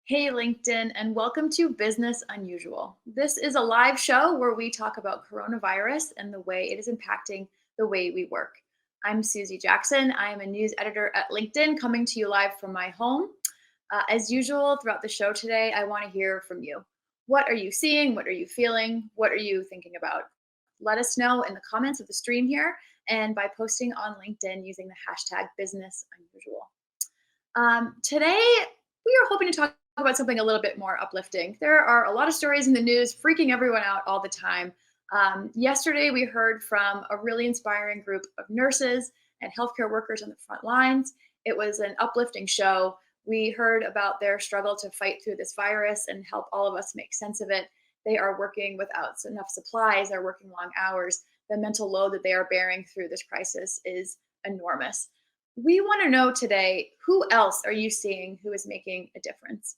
Hey, LinkedIn, and welcome to Business Unusual. This is a live show where we talk about coronavirus and the way it is impacting the way we work. I'm Susie Jackson. I am a news editor at LinkedIn, coming to you live from my home. As usual, throughout the show today, I want to hear from you. What are you seeing? What are you feeling? What are you thinking about? Let us know in the comments of the stream here and by posting on LinkedIn using the hashtag Business Unusual. Today, we are hoping to talk about something a little bit more uplifting. There are a lot of stories in the news freaking everyone out all the time. Yesterday, we heard from a really inspiring group of nurses and healthcare workers on the front lines. It was an uplifting show. We heard about their struggle to fight through this virus and help all of us make sense of it. They are working without enough supplies, they're working long hours. The mental load that they are bearing through this crisis is enormous. We want to know today, who else are you seeing who is making a difference?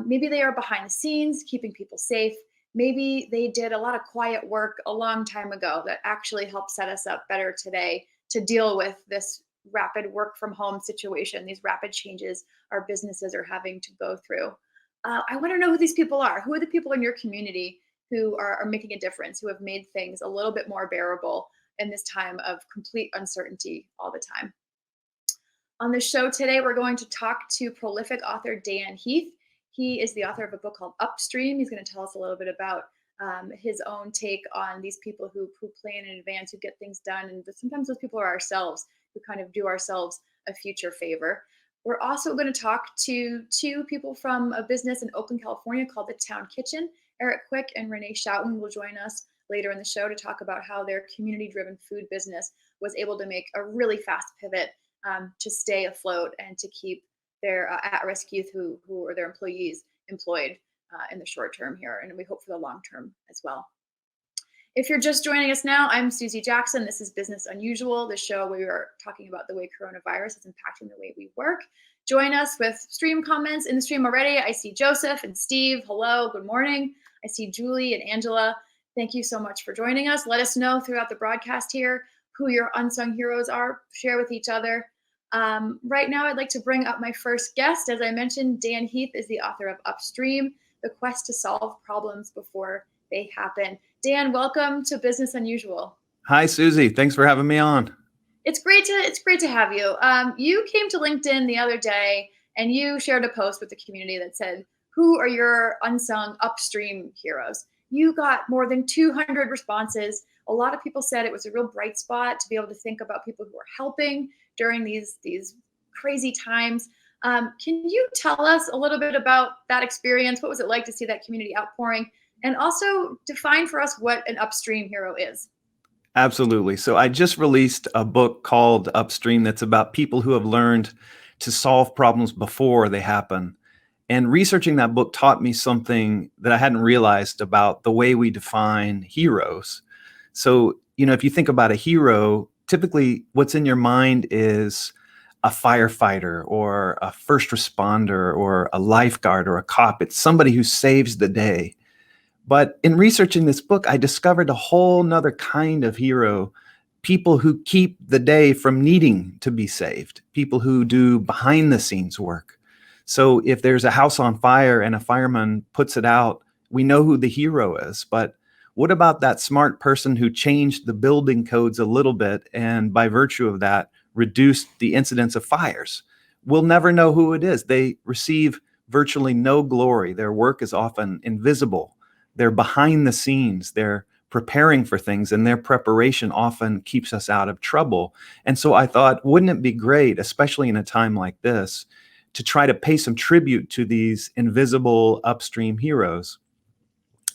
Maybe they are behind the scenes, keeping people safe. Maybe they did a lot of quiet work a long time ago that actually helped set us up better today to deal with this rapid work from home situation, these rapid changes our businesses are having to go through. I want to know who these people are. Who are the people in your community who are making a difference, who have made things a little bit more bearable in this time of complete uncertainty all the time? On the show today, we're going to talk to prolific author Dan Heath. He is the author of a book called Upstream. He's going to tell us a little bit about his own take on these people who plan in advance, who get things done. And sometimes those people are ourselves, who kind of do ourselves a future favor. We're also going to talk to two people from a business in Oakland, California called The Town Kitchen. Eric Quick and Renee Shoutout will join us later in the show to talk about how their community-driven food business was able to make a really fast pivot to stay afloat and to keep their at-risk youth who are their employees employed in the short term here, and we hope for the long term as well. If you're just joining us now, I'm Susie Jackson. This is Business Unusual, the show where we are talking about the way coronavirus is impacting the way we work. Join us with stream comments in the stream already. I see Joseph and Steve. Hello, good morning. I see Julie and Angela. Thank you so much for joining us. Let us know throughout the broadcast here who your unsung heroes are. Share with each other. Right now, I'd like to bring up my first guest. As I mentioned, Dan Heath is the author of Upstream, The Quest to Solve Problems Before They Happen. Dan, welcome to Business Unusual. Hi, Susie. Thanks for having me on. It's great to have you. You came to LinkedIn the other day and you shared a post with the community that said, "Who are your unsung upstream heroes?" You got more than 200 responses. A lot of people said it was a real bright spot to be able to think about people who are helping during these crazy times. Can you tell us a little bit about that experience? What was it like to see that community outpouring? And also define for us what an upstream hero is. Absolutely. So I just released a book called Upstream that's about people who have learned to solve problems before they happen. And researching that book taught me something that I hadn't realized about the way we define heroes. So, if you think about a hero, typically what's in your mind is a firefighter or a first responder or a lifeguard or a cop. It's somebody who saves the day. But in researching this book, I discovered a whole nother kind of hero, people who keep the day from needing to be saved, people who do behind the scenes work. So if there's a house on fire and a fireman puts it out, we know who the hero is. But what about that smart person who changed the building codes a little bit and by virtue of that reduced the incidence of fires? We'll never know who it is. They receive virtually no glory. Their work is often invisible. They're behind the scenes. They're preparing for things, and their preparation often keeps us out of trouble. And so I thought, wouldn't it be great, especially in a time like this, to try to pay some tribute to these invisible upstream heroes?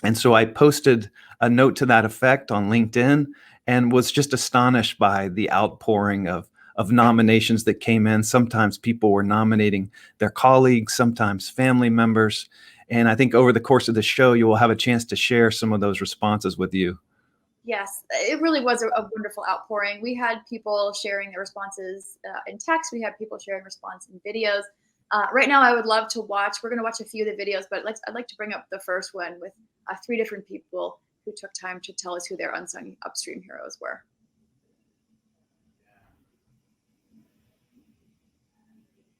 And so I posted a note to that effect on LinkedIn and was just astonished by the outpouring of nominations that came in. Sometimes people were nominating their colleagues, sometimes family members. And I think over the course of the show, you will have a chance to share some of those responses with you. Yes, it really was a wonderful outpouring. We had people sharing their responses in text. We had people sharing response in videos. Right now, I would love to watch. We're going to watch a few of the videos, but I'd like to bring up the first one with 3 different people who took time to tell us who their unsung upstream heroes were.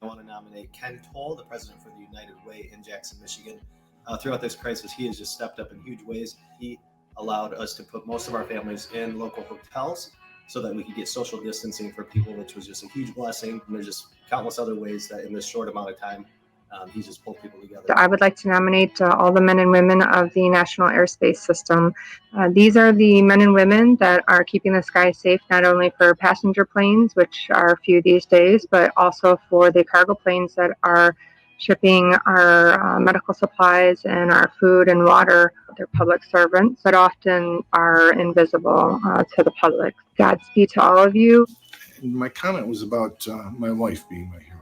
want to nominate Ken Toll, the president for the United Way in Jackson, Michigan. Throughout this crisis, he has just stepped up in huge ways. He allowed us to put most of our families in local hotels so that we could get social distancing for people, which was just a huge blessing. And there's just countless other ways that in this short amount of time, he's just pulled people together. I would like to nominate all the men and women of the National Airspace System. These are the men and women that are keeping the sky safe, not only for passenger planes, which are few these days, but also for the cargo planes that are shipping our medical supplies and our food and water. They're public servants that often are invisible to the public. Godspeed to all of you. My comment was about my wife being my hero.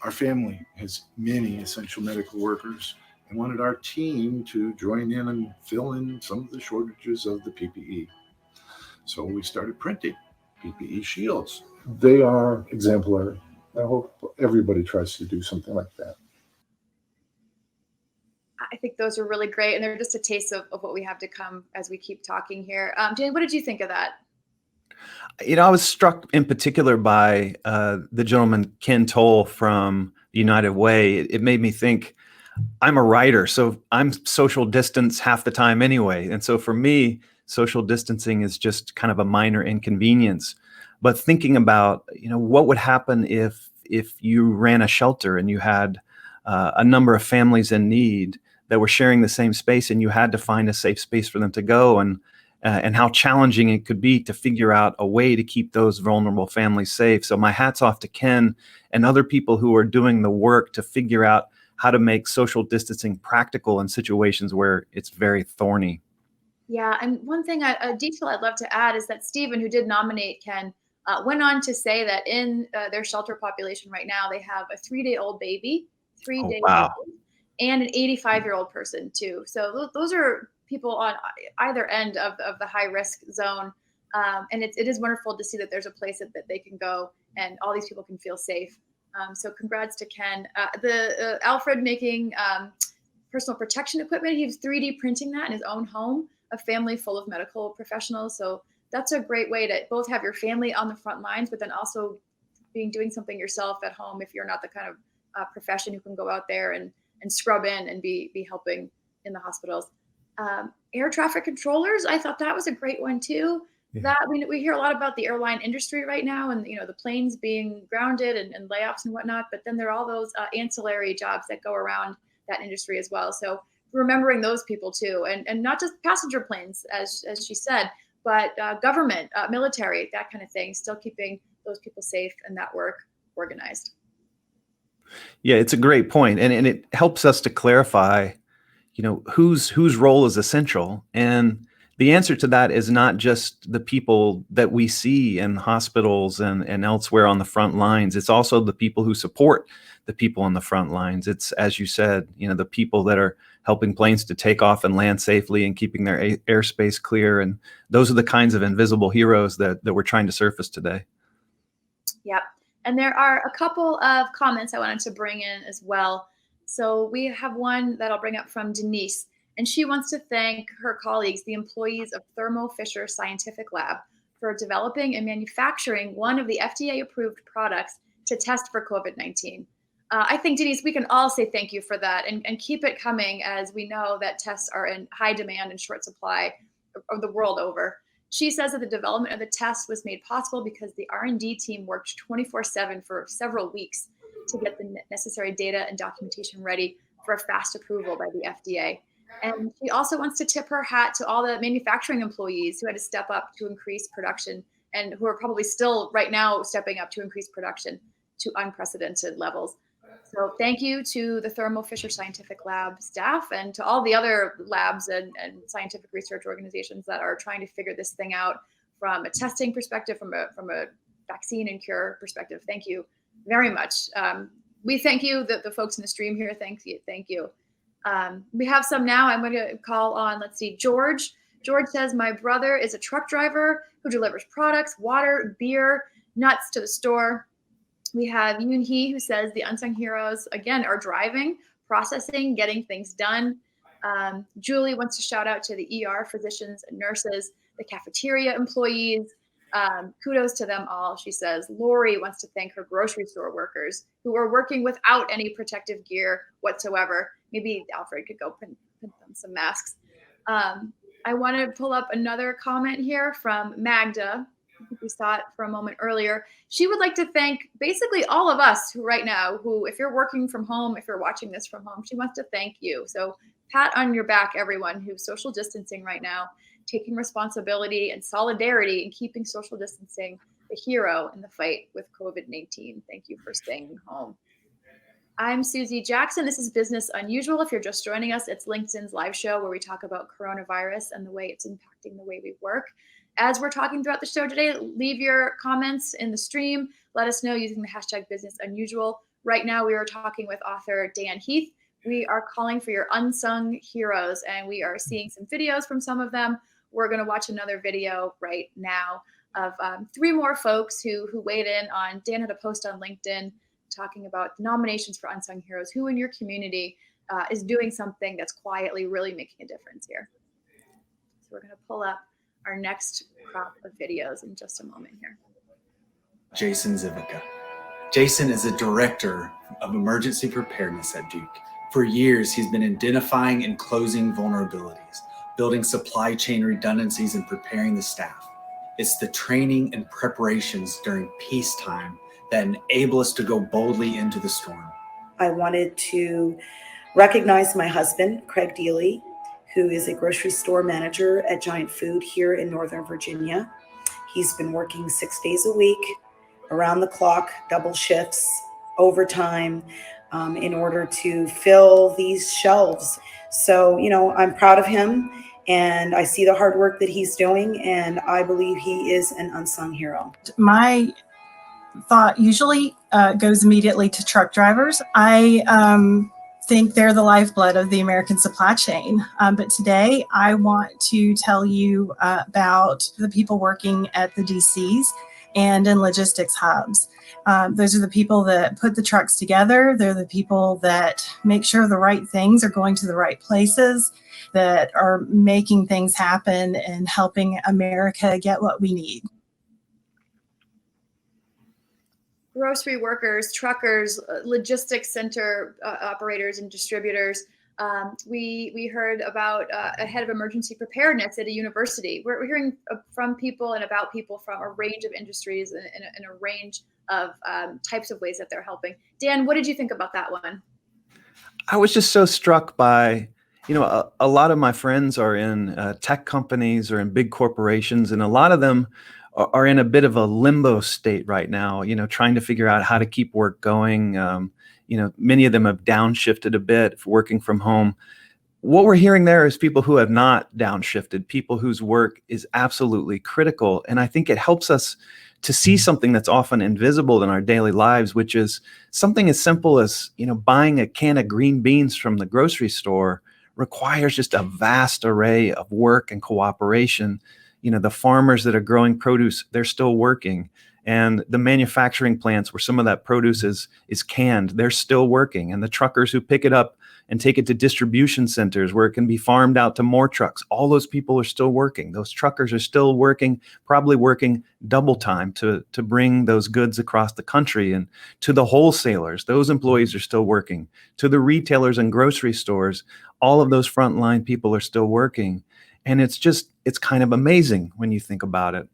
Our family has many essential medical workers and wanted our team to join in and fill in some of the shortages of the PPE. So we started printing PPE shields. They are exemplary. I hope everybody tries to do something like that. I think those are really great, and they're just a taste of what we have to come as we keep talking here. Jane, what did you think of that? I was struck in particular by the gentleman, Ken Toll from United Way. It made me think, I'm a writer, so I'm social distance half the time anyway. And so for me, social distancing is just kind of a minor inconvenience. But thinking about, what would happen if you ran a shelter and you had a number of families in need that were sharing the same space, and you had to find a safe space for them to go, and how challenging it could be to figure out a way to keep those vulnerable families safe. So my hat's off to Ken and other people who are doing the work to figure out how to make social distancing practical in situations where it's very thorny. Yeah, and one thing, a detail I'd love to add is that Stephen, who did nominate Ken, went on to say that in their shelter population right now, they have a 3-day-old baby, 3 days Wow. old, and an 85-year-old person too. So those are people on either end of the high risk zone. And it is wonderful to see that there's a place that they can go and all these people can feel safe. So congrats to Ken. Alfred making personal protection equipment. He was 3D printing that in his own home, a family full of medical professionals. So that's a great way to both have your family on the front lines, but then also doing something yourself at home if you're not the kind of profession who can go out there and scrub in and be helping in the hospitals. Air traffic controllers, I thought that was a great one too. Yeah. That we hear a lot about the airline industry right now, and the planes being grounded and layoffs and whatnot. But then there are all those ancillary jobs that go around that industry as well. So remembering those people too, and not just passenger planes, as she said, but government, military, that kind of thing. Still keeping those people safe and that work organized. Yeah, it's a great point, and it helps us to clarify, whose role is essential. And the answer to that is not just the people that we see in hospitals and elsewhere on the front lines. It's also the people who support the people on the front lines. It's, as you said, the people that are helping planes to take off and land safely and keeping their airspace clear. And those are the kinds of invisible heroes that we're trying to surface today. Yep. And there are a couple of comments I wanted to bring in as well. So we have one that I'll bring up from Denise, and she wants to thank her colleagues, the employees of Thermo Fisher Scientific Lab, for developing and manufacturing one of the FDA-approved products to test for COVID-19. I think, Denise, we can all say thank you for that and keep it coming, as we know that tests are in high demand and short supply of the world over. She says that the development of the test was made possible because the R&D team worked 24/7 for several weeks to get the necessary data and documentation ready for a fast approval by the FDA. And she also wants to tip her hat to all the manufacturing employees who had to step up to increase production and who are probably still right now stepping up to increase production to unprecedented levels. So thank you to the Thermo Fisher Scientific Lab staff and to all the other labs and scientific research organizations that are trying to figure this thing out from a testing perspective, from a vaccine and cure perspective. Thank you very much. We thank you, the folks in the stream here. Thank you. We have some now. I'm going to call on, let's see, George. George says, my brother is a truck driver who delivers products, water, beer, nuts to the store. We have Yoon Hee, who says the unsung heroes, again, are driving, processing, getting things done. Julie wants to shout out to the ER physicians and nurses, the cafeteria employees, Kudos to them all, she says. Lori wants to thank her grocery store workers who are working without any protective gear whatsoever. Maybe Alfred could go print them some masks. I want to pull up another comment here from Magda. I think we saw it for a moment earlier. She would like to thank basically all of us who right now, who if you're working from home, if you're watching this from home, she wants to thank you. So pat on your back, everyone who's social distancing right now, taking responsibility and solidarity and keeping social distancing the hero in the fight with COVID-19. Thank you for staying home. I'm Susie Jackson. This is Business Unusual. If you're just joining us, it's LinkedIn's live show where we talk about coronavirus and the way it's impacting the way we work. As we're talking throughout the show today, leave your comments in the stream. Let us know using the hashtag Business Unusual. Right now, we are talking with author Dan Heath. We are calling for your unsung heroes, and we are seeing some videos from some of them. We're going to watch another video right now of 3 more folks who weighed in on. Dan had a post on LinkedIn talking about nominations for unsung heroes. Who in your community is doing something that's quietly really making a difference here? So we're going to pull up our next crop of videos in just a moment here. Jason Zivica. Jason is a director of emergency preparedness at Duke. For years, he's been identifying and closing vulnerabilities, building supply chain redundancies, and preparing the staff. It's the training and preparations during peacetime that enable us to go boldly into the storm. I wanted to recognize my husband, Craig Deely, who is a grocery store manager at Giant Food here in Northern Virginia. He's been working 6 days a week, around the clock, double shifts, overtime, in order to fill these shelves. So, I'm proud of him, and I see the hard work that he's doing, and I believe he is an unsung hero. My thought usually goes immediately to truck drivers. I think they're the lifeblood of the American supply chain. But today I want to tell you about the people working at the DCs and in logistics hubs. Those are the people that put the trucks together. They're the people that make sure the right things are going to the right places, that are making things happen and helping America get what we need. Grocery workers, truckers, logistics center operators and distributors. We heard about a head of emergency preparedness at a university. We're hearing from people and about people from a range of industries and a range of types of ways that they're helping. Dan, what did you think about that one? I was just so struck by, a lot of my friends are in tech companies or in big corporations, and a lot of them are in a bit of a limbo state right now, trying to figure out how to keep work going. Many of them have downshifted a bit working from home. What we're hearing there is people who have not downshifted, people whose work is absolutely critical. And I think it helps us to see something that's often invisible in our daily lives, which is something as simple as, buying a can of green beans from the grocery store requires just a vast array of work and cooperation. The farmers that are growing produce, they're still working. And the manufacturing plants where some of that produce is canned, they're still working. And the truckers who pick it up and take it to distribution centers where it can be farmed out to more trucks, all those people are still working. Those truckers are still working, probably working double time to bring those goods across the country. And to the wholesalers, those employees are still working. To the retailers and grocery stores, all of those frontline people are still working. And it's kind of amazing when you think about it,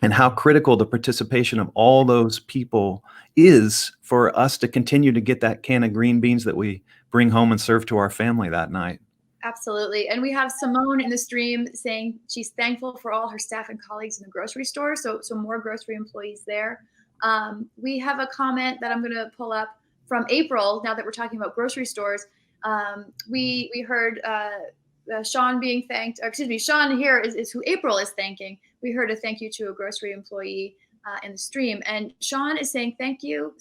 and how critical the participation of all those people is for us to continue to get that can of green beans that we bring home and serve to our family that night. Absolutely. And we have Simone in the stream saying she's thankful for all her staff and colleagues in the grocery store. So more grocery employees there. We have a comment that I'm going to pull up from April, now that we're talking about grocery stores. We heard Sean being thanked, Sean here is who April is thanking. We heard a thank you to a grocery employee in the stream, and Sean is saying thank you.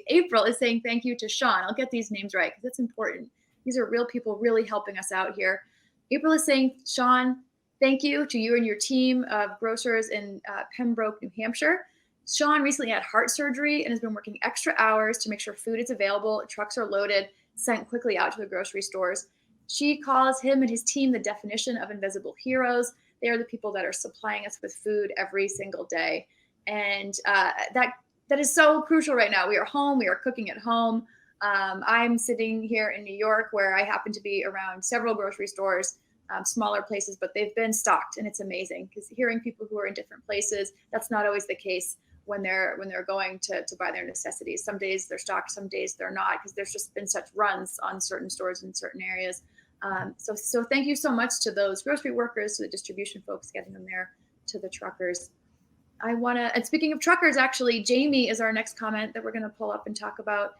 April is saying thank you to Sean. I'll get these names right because it's important. These are real people really helping us out here. April is saying, Sean, thank you to you and your team of grocers in Pembroke, New Hampshire. Sean recently had heart surgery and has been working extra hours to make sure food is available, trucks are loaded, sent quickly out to the grocery stores. She calls him and his team the definition of invisible heroes. They are the people that are supplying us with food every single day. And that is so crucial right now. We are home. We are cooking at home. I'm sitting here in New York, where I happen to be around several grocery stores, smaller places, but they've been stocked, and it's amazing, because hearing people who are in different places, that's not always the case when they're going to buy their necessities. Some days they're stocked, some days they're not, because there's just been such runs on certain stores in certain areas. So thank you so much to those grocery workers, to the distribution folks getting them there, to the truckers. And speaking of truckers, actually, Jamie is our next comment that we're going to pull up and talk about.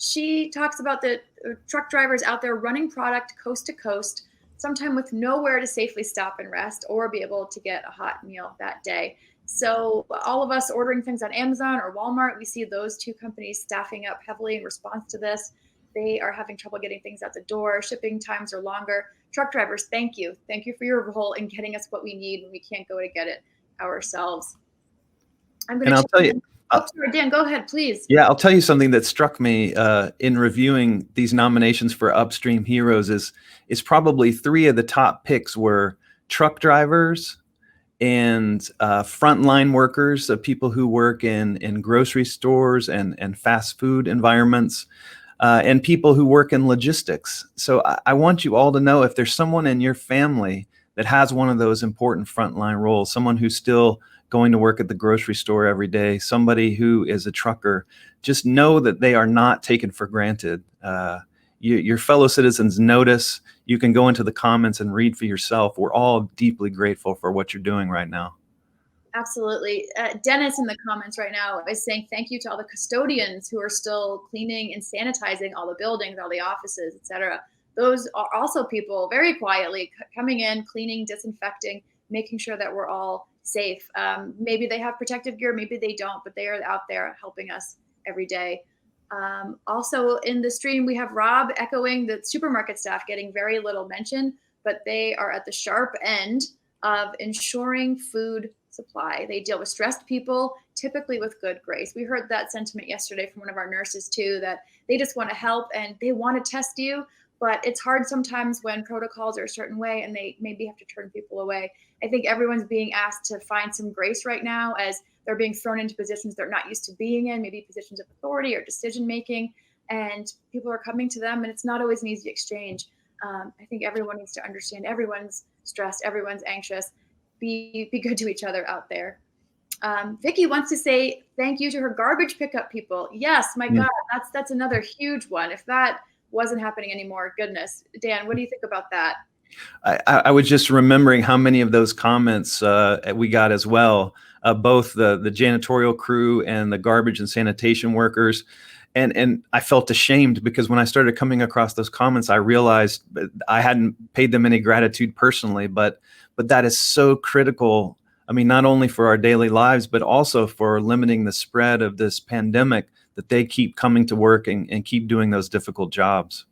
She talks about the truck drivers out there running product coast to coast, sometime with nowhere to safely stop and rest or be able to get a hot meal that day. So all of us ordering things on Amazon or Walmart, we see those two companies staffing up heavily in response to this. They are having trouble getting things out the door. Shipping times are longer. Truck drivers, thank you. Thank you for your role in getting us what we need when we can't go to get it ourselves. I'll tell you. Sorry, Dan, go ahead, please. Yeah, I'll tell you something that struck me in reviewing these nominations for Upstream Heroes is probably 3 of the top picks were truck drivers and frontline workers, people who work in grocery stores and fast food environments, and people who work in logistics. So I want you all to know, if there's someone in your family that has one of those important frontline roles, someone who's still going to work at the grocery store every day, somebody who is a trucker, just know that they are not taken for granted. Your fellow citizens notice. You can go into the comments and read for yourself. We're all deeply grateful for what you're doing right now. Absolutely. Dennis in the comments right now is saying thank you to all the custodians who are still cleaning and sanitizing all the buildings, all the offices, etc. Those are also people very quietly coming in, cleaning, disinfecting, making sure that we're all safe. Maybe they have protective gear, maybe they don't, but they are out there helping us every day. Also in the stream, we have Rob echoing the supermarket staff getting very little mention, but they are at the sharp end of ensuring food supply. They deal with stressed people, typically with good grace. We heard that sentiment yesterday from one of our nurses too, that they just want to help and they want to test you, but it's hard sometimes when protocols are a certain way and they maybe have to turn people away. I think everyone's being asked to find some grace right now as they're being thrown into positions they're not used to being in, maybe positions of authority or decision making, and people are coming to them, and it's not always an easy exchange. I think everyone needs to understand everyone's stressed, everyone's anxious. Be good to each other out there. Vicki wants to say thank you to her garbage pickup people. Yes, my God, that's another huge one. If that wasn't happening anymore, goodness. Dan, what do you think about that? I was just remembering how many of those comments we got as well, both the janitorial crew and the garbage and sanitation workers. And I felt ashamed because when I started coming across those comments, I realized I hadn't paid them any gratitude personally, but that is so critical. I mean, not only for our daily lives, but also for limiting the spread of this pandemic, that they keep coming to work and keep doing those difficult jobs.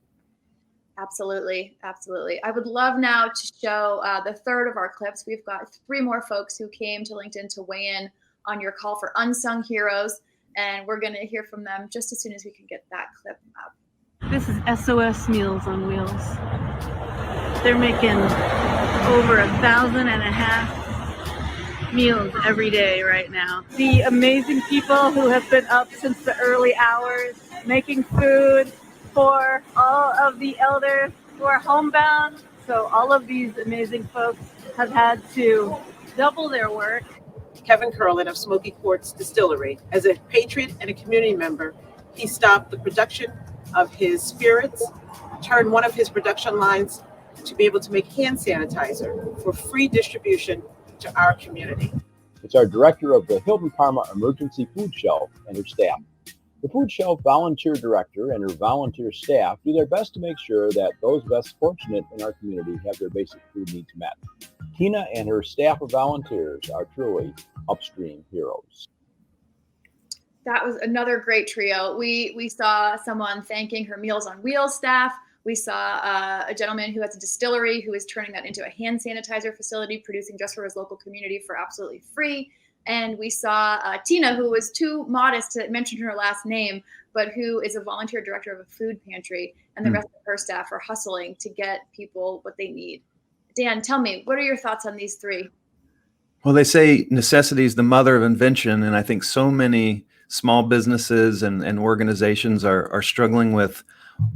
Absolutely. Absolutely. I would love now to show the third of our clips. We've got 3 more folks who came to LinkedIn to weigh in on your call for unsung heroes, and we're going to hear from them just as soon as we can get that clip up. This is SOS Meals on Wheels. They're making over 1,500 meals every day right now. The amazing people who have been up since the early hours, making food for all of the elders who are homebound. So all of these amazing folks have had to double their work. Kevin Curlin of Smoky Quartz Distillery. As a patriot and a community member, he stopped the production of his spirits, turned one of his production lines to be able to make hand sanitizer for free distribution to our community. It's our director of the Hilton Parma Emergency Food Shelf and her staff. The Food Shelf volunteer director and her volunteer staff do their best to make sure that those less fortunate in our community have their basic food needs met. Tina and her staff of volunteers are truly upstream heroes. That was another great trio. We saw someone thanking her Meals on Wheels staff. We saw a gentleman who has a distillery who is turning that into a hand sanitizer facility, producing just for his local community for absolutely free. And we saw Tina, who was too modest to mention her last name, but who is a volunteer director of a food pantry, and the rest of her staff are hustling to get people what they need. Dan, tell me, what are your thoughts on these three? Well, they say necessity is the mother of invention, and I think so many small businesses and organizations are struggling with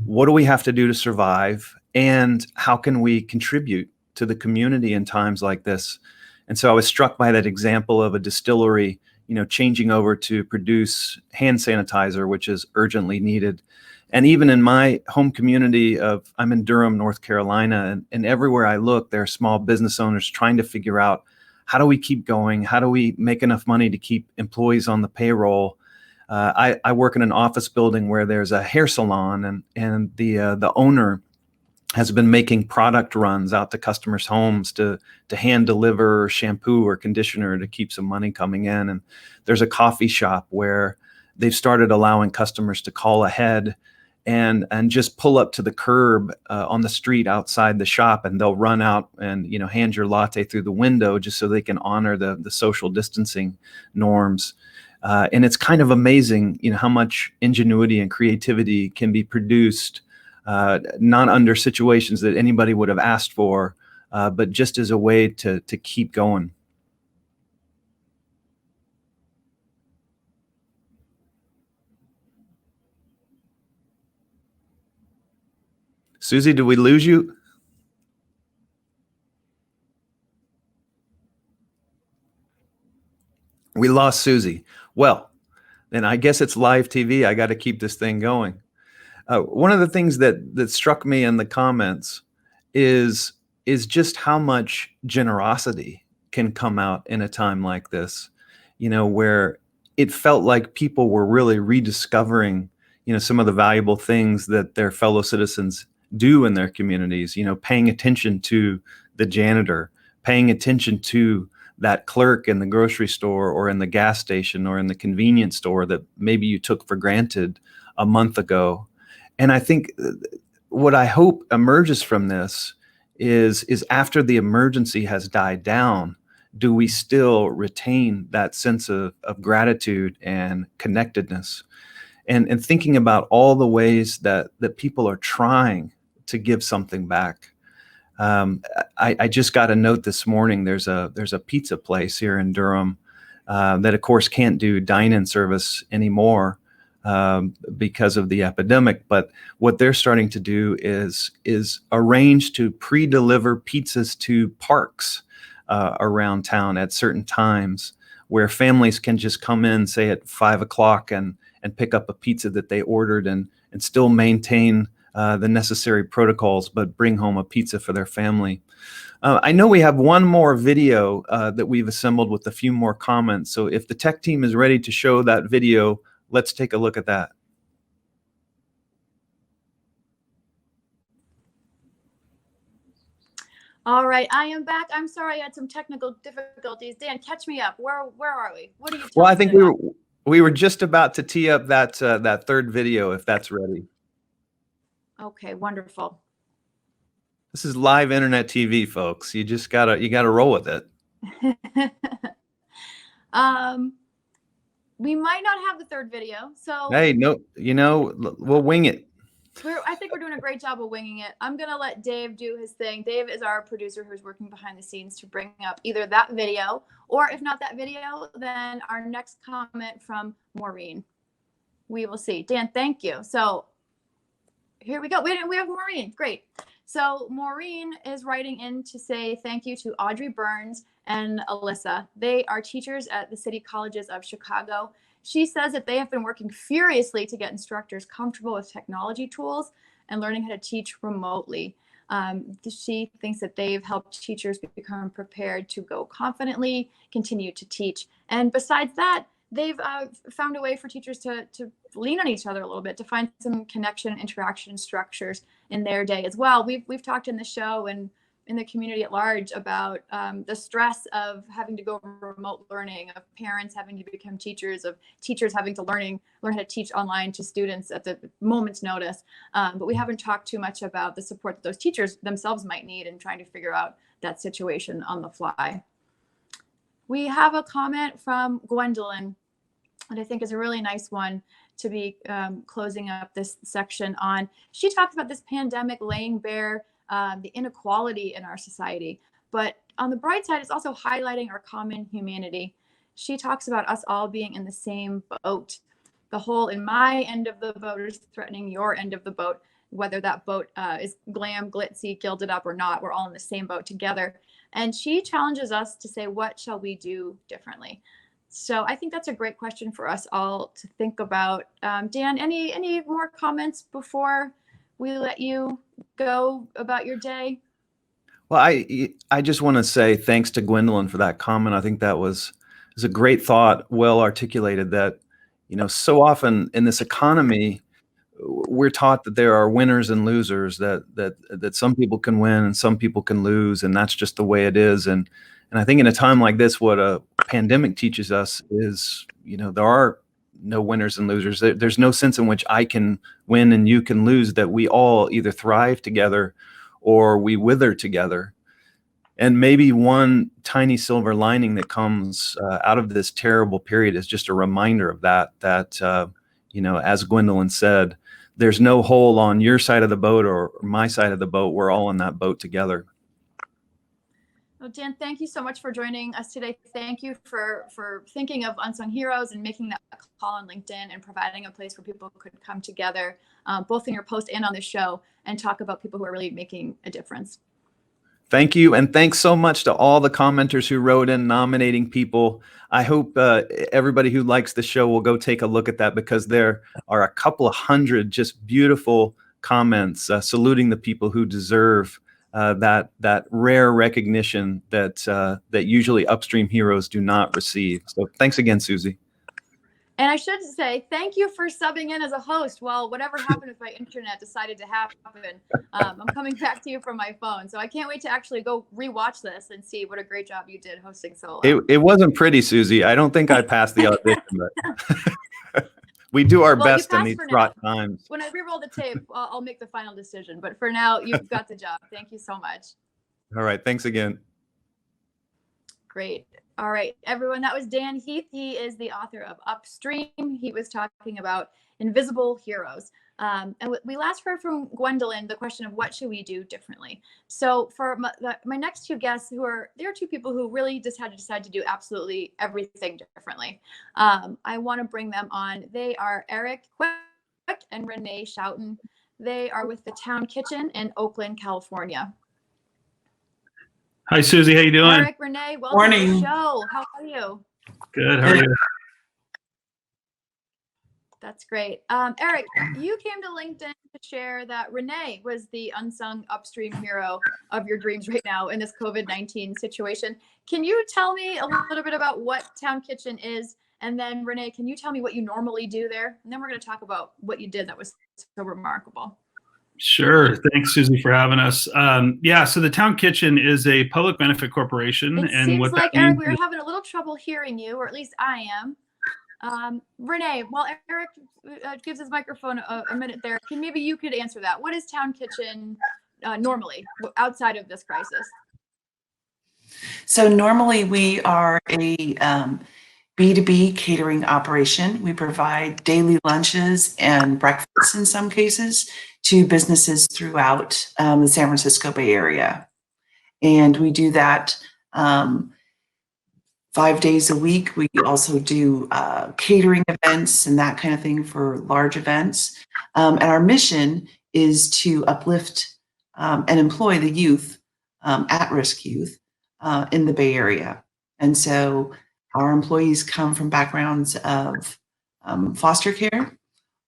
what do we have to do to survive, and how can we contribute to the community in times like this. And so I was struck by that example of a distillery, changing over to produce hand sanitizer, which is urgently needed. And even in my home community I'm in Durham, North Carolina, and everywhere I look, there are small business owners trying to figure out, how do we keep going? How do we make enough money to keep employees on the payroll? I work in an office building where there's a hair salon, and the owner has been making product runs out to customers' homes to hand deliver shampoo or conditioner to keep some money coming in. And there's a coffee shop where they've started allowing customers to call ahead and just pull up to the curb on the street outside the shop, and they'll run out and hand your latte through the window just so they can honor the social distancing norms. And it's kind of amazing, how much ingenuity and creativity can be produced, not under situations that anybody would have asked for, but just as a way to keep going. Susie, did we lose you? We lost Susie. Well, then I guess it's live TV. I got to keep this thing going. One of the things that struck me in the comments is just how much generosity can come out in a time like this, where it felt like people were really rediscovering, some of the valuable things that their fellow citizens do in their communities, paying attention to the janitor, paying attention to that clerk in the grocery store or in the gas station or in the convenience store that maybe you took for granted a month ago. And I think what I hope emerges from this is after the emergency has died down, do we still retain that sense of gratitude and connectedness? And thinking about all the ways that people are trying to give something back. I just got a note this morning. There's a pizza place here in Durham that, of course, can't do dine-in service anymore because of the epidemic. But what they're starting to do is arrange to pre-deliver pizzas to parks around town at certain times, where families can just come in, say at 5 o'clock, and pick up a pizza that they ordered and still maintain the necessary protocols, but bring home a pizza for their family. I know we have one more video that we've assembled with a few more comments. So if the tech team is ready to show that video, let's take a look at that. All right, I am back. I'm sorry I had some technical difficulties. Dan, catch me up. Where are we? What are you? Well, I think we were just about to tee up that third video, if that's ready. Okay, wonderful. This is live internet TV, folks. You just gotta roll with it. We might not have the third video, so hey, no, we'll wing it. I think we're doing a great job of winging it. I'm gonna let Dave do his thing. Dave is our producer who's working behind the scenes to bring up either that video, or if not that video, then our next comment from Maureen. We will see. Dan, thank you. So here we go. We have Maureen. Great. So Maureen is writing in to say thank you to Audrey Burns and Alyssa. They are teachers at the City Colleges of Chicago. She says that they have been working furiously to get instructors comfortable with technology tools and learning how to teach remotely. She thinks that they've helped teachers become prepared to go confidently, continue to teach. And besides that, they've found a way for teachers to lean on each other a little bit, to find some connection, interaction structures in their day as well. We've talked in the show and in the community at large about the stress of having to go remote learning, of parents having to become teachers, of teachers having to learn how to teach online to students at the moment's notice. But we haven't talked too much about the support that those teachers themselves might need in trying to figure out that situation on the fly. We have a comment from Gwendolyn that I think is a really nice one to be closing up this section on. She talks about this pandemic laying bare the inequality in our society. But on the bright side, it's also highlighting our common humanity. She talks about us all being in the same boat. The hole in my end of the boat is threatening your end of the boat. Whether that boat is glam, glitzy, gilded up or not, we're all in the same boat together. And she challenges us to say, what shall we do differently? So I think that's a great question for us all to think about. Dan, any more comments before we let you go about your day? Well, I just want to say thanks to Gwendolyn for that comment. I think that was a great thought, well articulated, that, so often in this economy, we're taught that there are winners and losers, that some people can win and some people can lose, and that's just the way it is. And I think in a time like this, what a pandemic teaches us is, there are no winners and losers. There's no sense in which I can win and you can lose, that we all either thrive together or we wither together. And maybe one tiny silver lining that comes out of this terrible period is just a reminder of that, as Gwendolyn said, there's no hole on your side of the boat or my side of the boat. We're all in that boat together. Well, Dan, thank you so much for joining us today. Thank you for thinking of Unsung Heroes and making that call on LinkedIn and providing a place where people could come together, both in your post and on the show, and talk about people who are really making a difference. Thank you. And thanks so much to all the commenters who wrote in nominating people. I hope everybody who likes the show will go take a look at that, because there are a couple of hundred just beautiful comments saluting the people who deserve that rare recognition that usually upstream heroes do not receive. So thanks again, Susie. And I should say, thank you for subbing in as a host while whatever happened with my internet decided to happen. I'm coming back to you from my phone. So I can't wait to actually go rewatch this and see what a great job you did hosting solo. It wasn't pretty, Susie. I don't think I passed the audition, but we do our best in these fraught times. When I re-roll the tape, I'll make the final decision. But for now, you've got the job. Thank you so much. All right. Thanks again. Great. All right, everyone, that was Dan Heath. He is the author of Upstream. He was talking about invisible heroes. And we last heard from Gwendolyn the question of what should we do differently. So for my next two guests, there are two people who really just had to decide to do absolutely everything differently. I want to bring them on. They are Eric Quick and Renee Shoutout. They are with the Town Kitchen in Oakland, California. Hi, Susie. How you doing? Eric, Renee, welcome to the show. How are you? Good. How are you? That's great. Eric, you came to LinkedIn to share that Renee was the unsung upstream hero of your dreams right now in this COVID-19 situation. Can you tell me a little bit about what Town Kitchen is? And then Renee, can you tell me what you normally do there? And then we're going to talk about what you did that was so remarkable. Sure. Thanks, Susie, for having us. So the Town Kitchen is a public benefit corporation. It seems like, Eric, we're having a little trouble hearing you, or at least I am. Renee, while Eric gives his microphone a minute there, maybe you could answer that. What is Town Kitchen normally outside of this crisis? So normally we are a B2B catering operation. We provide daily lunches and breakfasts in some cases to businesses throughout the San Francisco Bay Area. And we do that 5 days a week. We also do catering events and that kind of thing for large events. And our mission is to uplift and employ the youth, at-risk youth in the Bay Area. And so our employees come from backgrounds of foster care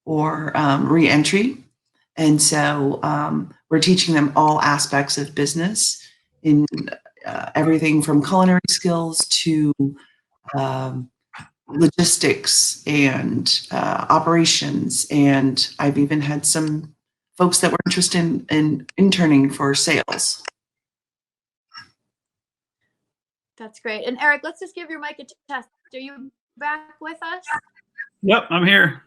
or reentry. And so we're teaching them all aspects of business in everything from culinary skills to logistics and operations. And I've even had some folks that were interested in interning for sales. That's great. And Eric, let's just give your mic a test. Are you back with us? Yep, I'm here.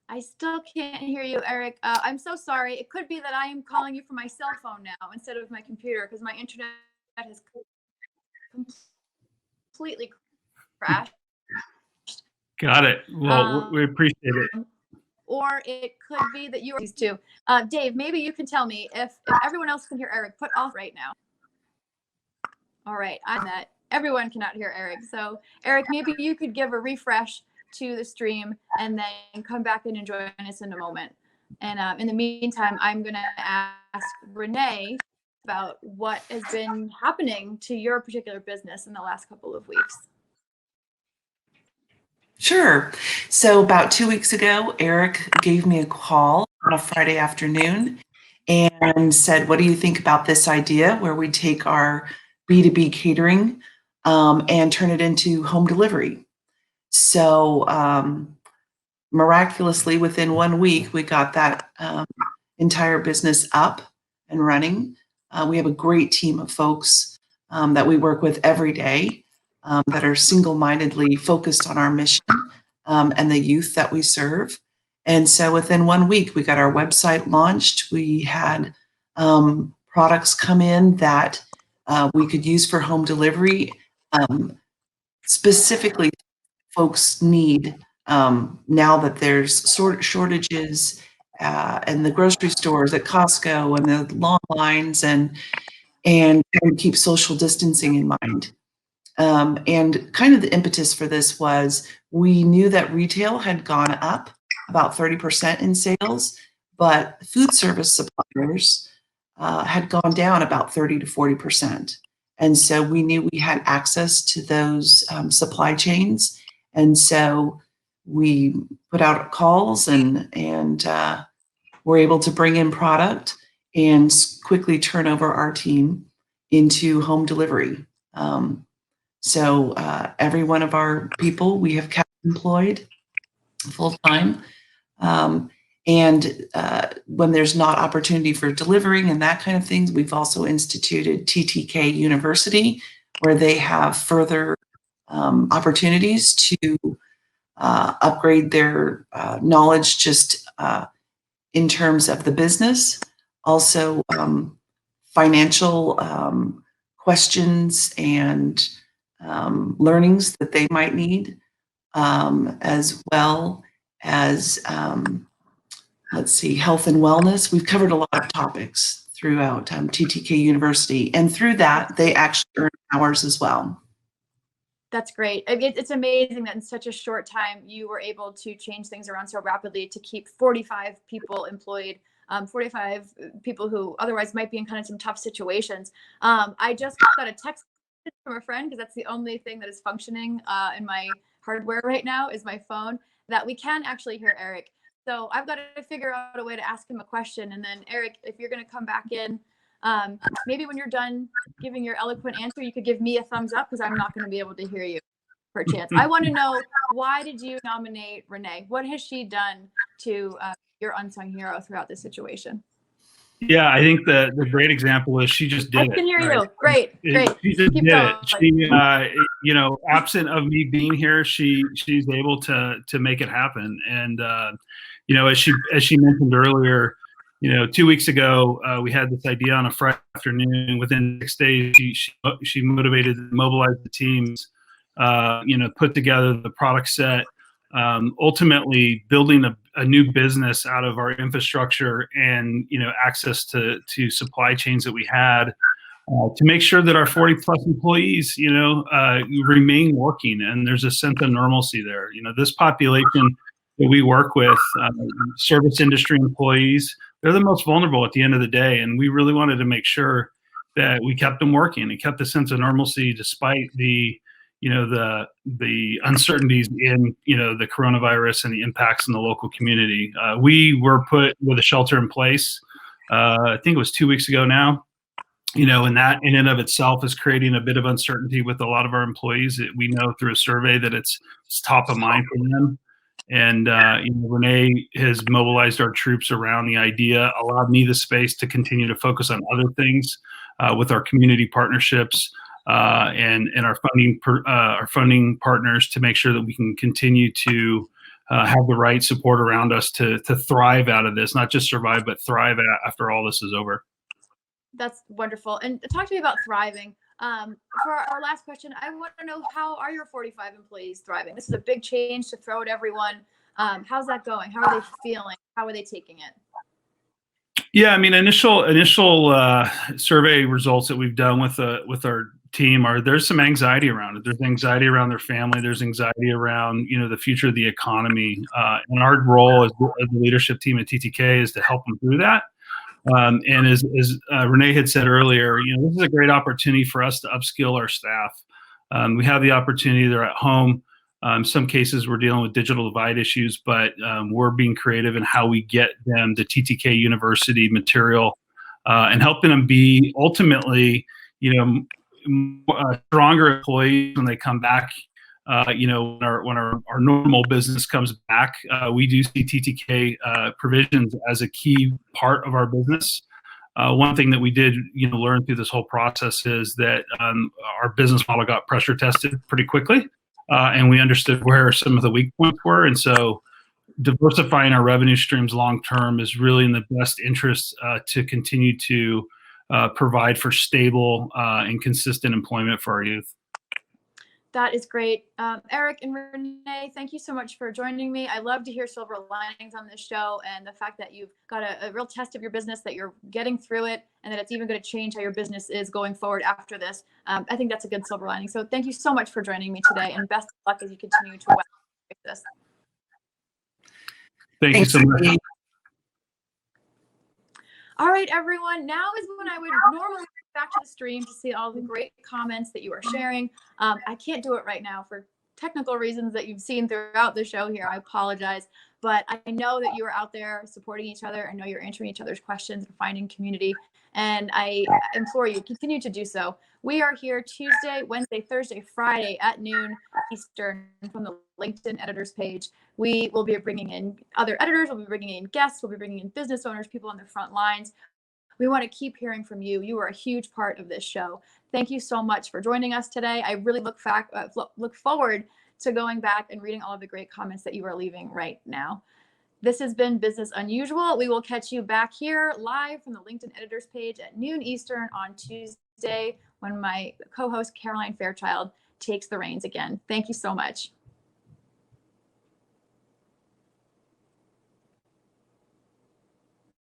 I still can't hear you, Eric. I'm so sorry. It could be that I am calling you from my cell phone now instead of my computer because my internet has completely crashed. Got it. Well, we appreciate it. or it could be that you are these two. Dave, maybe you can tell me if everyone else can hear Eric, put off right now. All right, I'm that everyone cannot hear Eric. So Eric, maybe you could give a refresh to the stream and then come back in and join us in a moment. And in the meantime, I'm going to ask Renee about what has been happening to your particular business in the last couple of weeks. Sure. So about 2 weeks ago, Eric gave me a call on a Friday afternoon and said, what do you think about this idea where we take our B2B catering and turn it into home delivery? So miraculously, within 1 week, we got that entire business up and running. We have a great team of folks that we work with every day that are single-mindedly focused on our mission and the youth that we serve. And so within 1 week, we got our website launched. We had products come in that we could use for home delivery. Specifically, folks need now that there's shortages in the grocery stores, at Costco, and the long lines, and keep social distancing in mind. And kind of the impetus for this was we knew that retail had gone up about 30% in sales, but food service suppliers had gone down about 30 to 40%. And so we knew we had access to those supply chains. And so we put out calls and were able to bring in product and quickly turn over our team into home delivery. So every one of our people we have kept employed full time. And when there's not opportunity for delivering and that kind of things, we've also instituted TTK University, where they have further opportunities to upgrade their knowledge just in terms of the business, also financial questions and learnings that they might need, as well as, let's see, health and wellness. We've covered a lot of topics throughout TTK University, and through that, they actually earn hours as well. That's great. It's amazing that in such a short time, you were able to change things around so rapidly to keep 45 people employed, 45 people who otherwise might be in kind of some tough situations. I just got a text from a friend, because that's the only thing that is functioning in my hardware right now is my phone, that we can actually hear Eric. So I've got to figure out a way to ask him a question. And then Eric, if you're going to come back in, maybe when you're done giving your eloquent answer, you could give me a thumbs up, because I'm not going to be able to hear you per chance. I want to know, why did you nominate Renee? What has she done to your unsung hero throughout this situation? Yeah, I think the great example is she just did it. I can hear right? you. Great. She just Keep did going. it. She, absent of me being here, she's able to make it happen. And as she mentioned earlier, 2 weeks ago, we had this idea on a Friday afternoon. Within 6 days, she motivated and mobilized the teams, put together the product set, ultimately building a new business out of our infrastructure and, access to supply chains that we had, to make sure that our 40 plus employees, remain working, and there's a sense of normalcy there. This population that we work with, service industry employees, they're the most vulnerable at the end of the day. And we really wanted to make sure that we kept them working and kept the sense of normalcy despite the uncertainties in, the coronavirus and the impacts in the local community. We were put with a shelter in place, I think it was 2 weeks ago now, and that in and of itself is creating a bit of uncertainty with a lot of our employees. We know through a survey that it's top of mind for them. And Renee has mobilized our troops around the idea, allowed me the space to continue to focus on other things with our community partnerships and our funding partners, to make sure that we can continue to have the right support around us to thrive out of this, not just survive, but thrive after all this is over. That's wonderful. And talk to me about thriving. For our last question, I want to know, how are your 45 employees thriving? This is a big change to throw at everyone. How's that going? How are they feeling? How are they taking it? Yeah, I mean, initial survey results that we've done with our team are there's some anxiety around it. There's anxiety around their family. There's anxiety around the future of the economy. And our role as the leadership team at TTK is to help them through that. And as Renee had said earlier, this is a great opportunity for us to upskill our staff. We have the opportunity; they're at home. In some cases, we're dealing with digital divide issues, but we're being creative in how we get them the TTK University material and helping them be ultimately, stronger employees when they come back. When our normal business comes back, we do see TTK provisions as a key part of our business. One thing that we did, learn through this whole process is that our business model got pressure tested pretty quickly. And we understood where some of the weak points were. And so diversifying our revenue streams long-term is really in the best interest to continue to provide for stable and consistent employment for our youth. That is great. Eric and Renee, thank you so much for joining me. I love to hear silver linings on this show and the fact that you've got a real test of your business, that you're getting through it, and that it's even going to change how your business is going forward after this. I think that's a good silver lining. So thank you so much for joining me today, and best of luck as you continue to weather this. Thank you so much. All right, everyone. Now is when I would normally go back to the stream to see all the great comments that you are sharing. I can't do it right now for technical reasons that you've seen throughout the show here. I apologize, but I know that you are out there supporting each other. I know you're answering each other's questions and finding community, and I implore you, continue to do so. We are here Tuesday, Wednesday, Thursday, Friday at noon Eastern from the LinkedIn editors page. We will be bringing in other editors. We'll be bringing in guests. We'll be bringing in business owners, people on the front lines. We want to keep hearing from you. You are a huge part of this show. Thank you so much for joining us today. I really look forward to going back and reading all of the great comments that you are leaving right now. This has been Business Unusual. We will catch you back here live from the LinkedIn editors page at noon Eastern on Tuesday when my co-host Caroline Fairchild takes the reins again. Thank you so much.